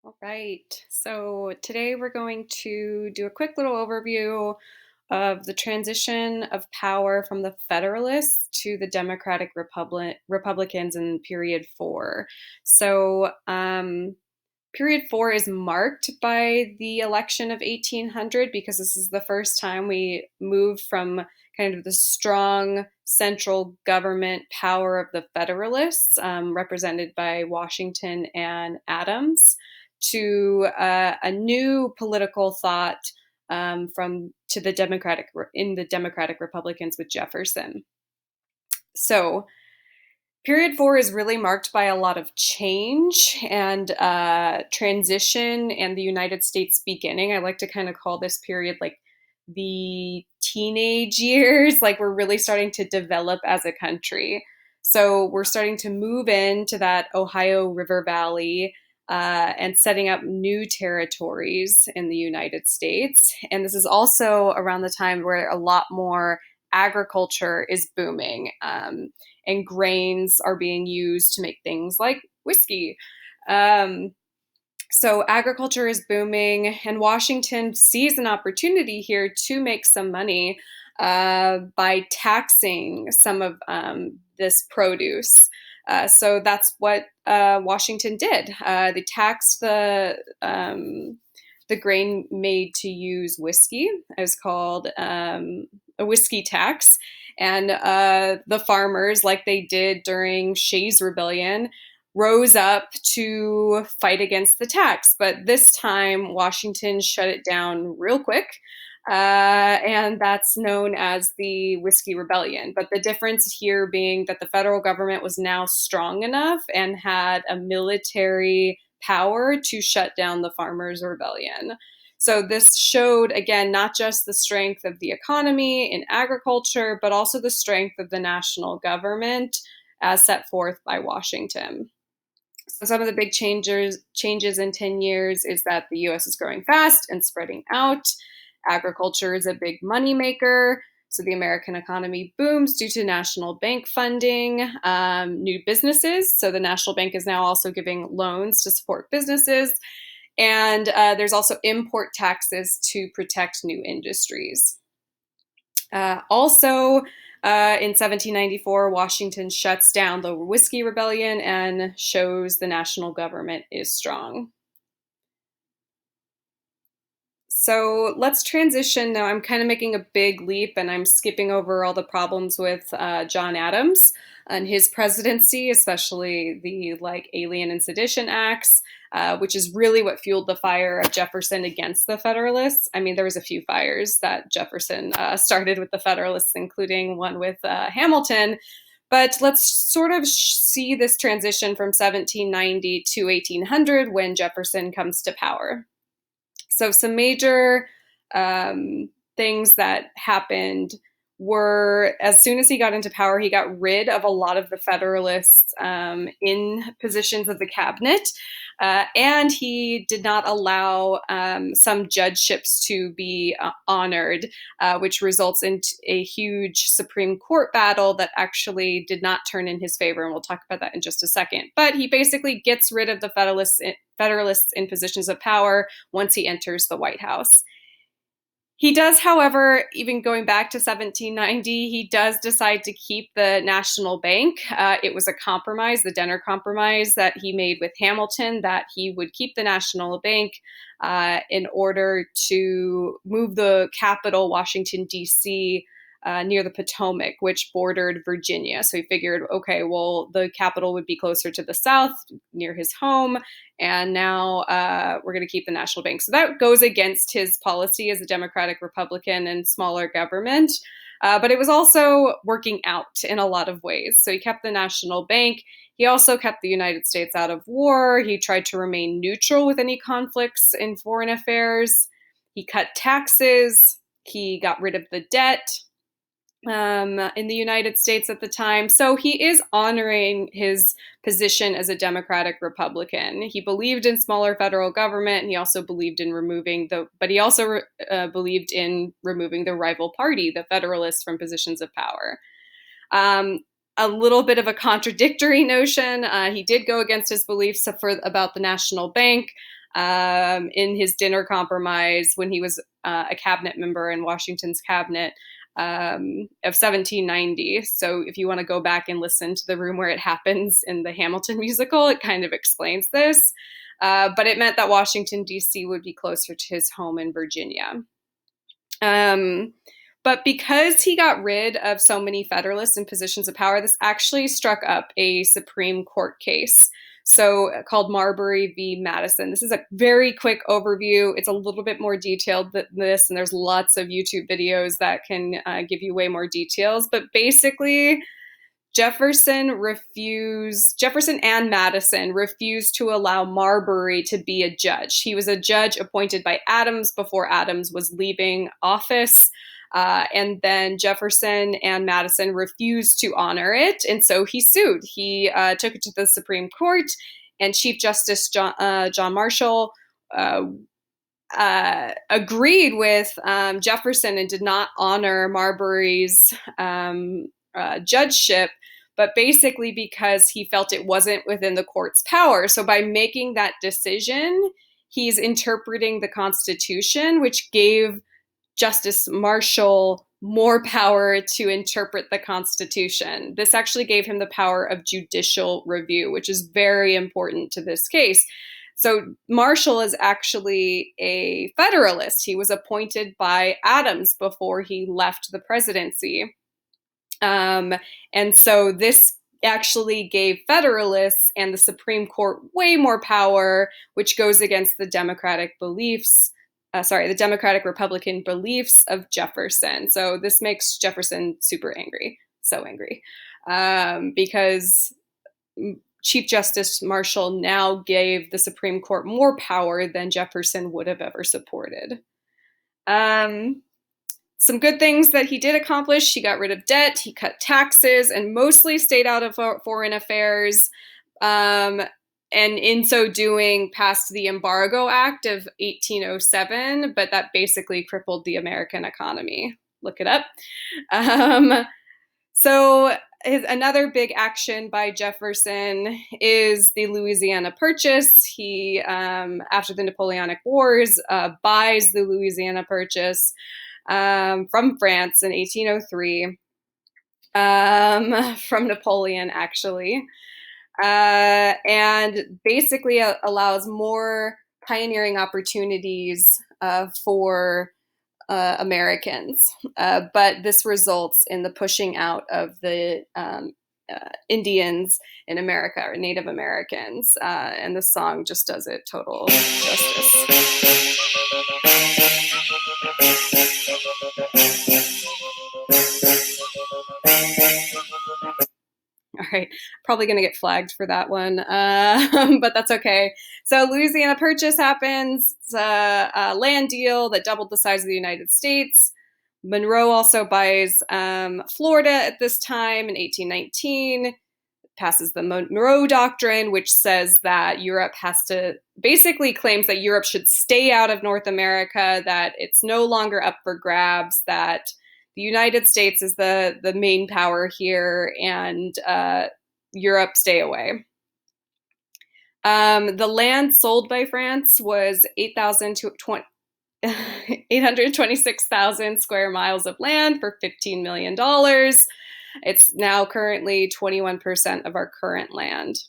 All right. So today we're going to do a quick little overview of the transition of power from the Federalists to the Democratic Republicans in period four. Period four is marked by the election of 1800 because this is the first time we move from kind of the strong central government power of the Federalists, represented by Washington and Adams, to a new political thought from to the Democratic Republicans with Jefferson. So period four is really marked by a lot of change and transition and the United States beginning. I like to kind of call this period like the teenage years, like we're really starting to develop as a country. So we're starting to move into that Ohio River Valley and setting up new territories in the United States. And this is also around the time where a lot more agriculture is booming. And grains are being used to make things like whiskey. Um, so agriculture is booming, and Washington sees an opportunity here to make some money by taxing some of this produce. So that's what Washington did. They taxed the grain made to use whiskey. It was called a whiskey tax. And the farmers, like they did during Shays' Rebellion, rose up to fight against the tax. But this time, Washington shut it down real quick. And that's known as the Whiskey Rebellion. But the difference here being that the federal government was now strong enough and had a military power to shut down the farmers' rebellion. So this showed, again, not just the strength of the economy in agriculture, but also the strength of the national government as set forth by Washington. So some of the big changes in 10 years is that the US is growing fast and spreading out. Agriculture is a big moneymaker. So the American economy booms due to national bank funding, new businesses. So the National Bank is now also giving loans to support businesses. And there's also import taxes to protect new industries. Also, in 1794, Washington shuts down the Whiskey Rebellion and shows the national government is strong. So let's transition now. I'm kind of making a big leap and I'm skipping over all the problems with John Adams and his presidency, especially the Alien and Sedition Acts, which is really what fueled the fire of Jefferson against the Federalists. I mean, there was a few fires that Jefferson started with the Federalists, including one with Hamilton. But let's sort of see this transition from 1790 to 1800 when Jefferson comes to power. So some major things that happened were, as soon as he got into power, he got rid of a lot of the Federalists in positions of the cabinet, and he did not allow some judgeships to be honored, which results in a huge Supreme Court battle that actually did not turn in his favor, and we'll talk about that in just a second. But he basically gets rid of the Federalists in positions of power once he enters the White House. He does, however, even going back to 1790, he does decide to keep the National Bank. It was a compromise, the Denner Compromise that he made with Hamilton, that he would keep the National Bank in order to move the capital, Washington, D.C., near the Potomac, which bordered Virginia. So he figured, okay, well, the capital would be closer to the south, near his home, and now we're going to keep the National Bank. So that goes against his policy as a Democratic Republican and smaller government. But it was also working out in a lot of ways. So he kept the National Bank. He also kept the United States out of war. He tried to remain neutral with any conflicts in foreign affairs. He cut taxes. He got rid of the debt in the United States at the time. So he is honoring his position as a Democratic Republican. He believed in smaller federal government, and he also believed in removing believed in removing the rival party, the Federalists, from positions of power. A little bit of a contradictory notion. He did go against his beliefs about the National Bank. in his dinner compromise when he was a cabinet member in Washington's cabinet of 1790. So if you want to go back and listen to the room where it happens in the Hamilton musical, it kind of explains this. But it meant that Washington, D.C. would be closer to his home in Virginia. But because he got rid of so many Federalists in positions of power, this actually struck up a Supreme Court case. So called Marbury v. Madison. This is a very quick overview. It's a little bit more detailed than this, and there's lots of YouTube videos that can give you way more details. But basically, Jefferson and Madison refused to allow Marbury to be a judge. He was a judge appointed by Adams before Adams was leaving office. And then Jefferson and Madison refused to honor it, and so he sued. He took it to the Supreme Court, and Chief Justice John Marshall agreed with Jefferson and did not honor Marbury's judgeship, but basically because he felt it wasn't within the court's power. So by making that decision, he's interpreting the Constitution, which gave Justice Marshall more power to interpret the Constitution. This actually gave him the power of judicial review, which is very important to this case. So Marshall is actually a Federalist. He was appointed by Adams before he left the presidency. And so this actually gave Federalists and the Supreme Court way more power, which goes against the Democratic Republican beliefs of Jefferson. So this makes Jefferson super angry, so angry, because Chief Justice Marshall now gave the Supreme Court more power than Jefferson would have ever supported. Some good things that he did accomplish: he got rid of debt, he cut taxes, and mostly stayed out of foreign affairs. And in so doing, passed the Embargo Act of 1807, but that basically crippled the American economy. Look it up. Another big action by Jefferson is the Louisiana Purchase. He, after the Napoleonic Wars, buys the Louisiana Purchase from France in 1803, from Napoleon, actually. And basically allows more pioneering opportunities for Americans. But this results in the pushing out of the Indians in America, or Native Americans. And the song just does it total justice. All right, probably going to get flagged for that one, but that's okay. So Louisiana Purchase happens. It's a land deal that doubled the size of the United States. Monroe also buys Florida at this time in 1819, passes the Monroe Doctrine, which says that Europe basically claims that Europe should stay out of North America, that it's no longer up for grabs, that the United States is the main power here, and Europe stay away. The land sold by France was 826,000 square miles of land for $15 million. It's now currently 21% of our current land.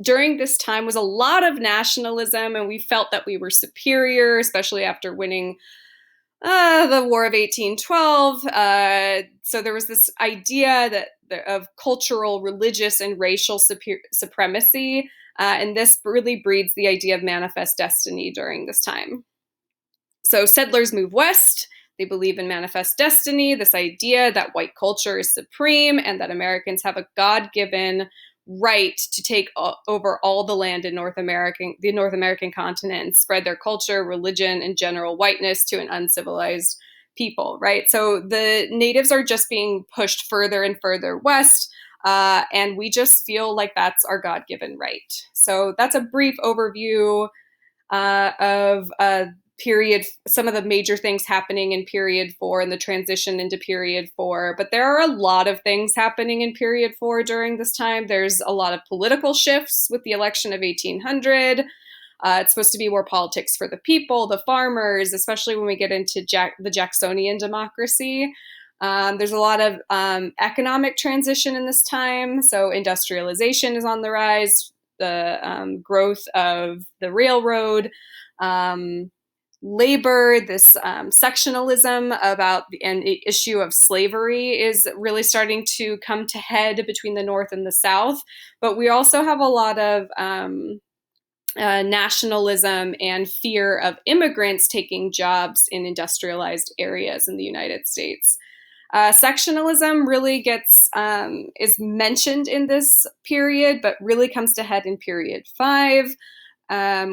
During this time was a lot of nationalism, and we felt that we were superior, especially after winning the War of 1812. So there was this idea of cultural, religious, and racial supremacy, and this really breeds the idea of manifest destiny during this time. So settlers move west. They believe in manifest destiny, this idea that white culture is supreme and that Americans have a God-given right to take over all the land in the North American continent, and spread their culture, religion, and general whiteness to an uncivilized people, right? So the natives are just being pushed further and further west, and we just feel like that's our God-given right. So that's a brief overview of period, some of the major things happening in period 4 and the transition into period 4. But there are a lot of things happening in period 4 during this time. There's a lot of political shifts with the election of 1800. It's supposed to be more politics for the people, the farmers, especially when we get into the Jacksonian democracy. There's a lot of economic transition in this time. So industrialization is on the rise, the growth of the railroad, labor, this sectionalism about the issue of slavery is really starting to come to head between the North and the South. But we also have a lot of nationalism and fear of immigrants taking jobs in industrialized areas in the United States. Sectionalism really is mentioned in this period, but really comes to head in period 5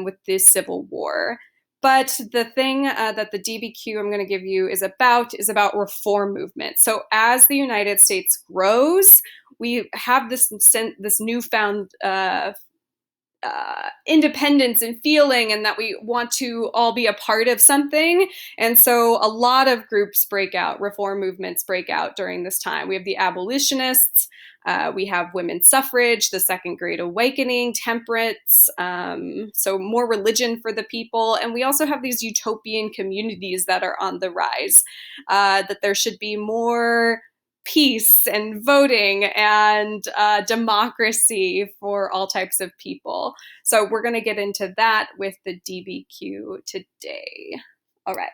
with the Civil War. But the thing that the DBQ I'm going to give you is about reform movement. So as the United States grows, we have this newfound independence and feeling, and that we want to all be a part of something. And so a lot of groups break out, reform movements break out during this time. We have the abolitionists, we have women's suffrage, the Second Great Awakening, temperance, so more religion for the people. And we also have these utopian communities that are on the rise, that there should be more peace and voting and democracy for all types of people. So we're going to get into that with the DBQ today. All right.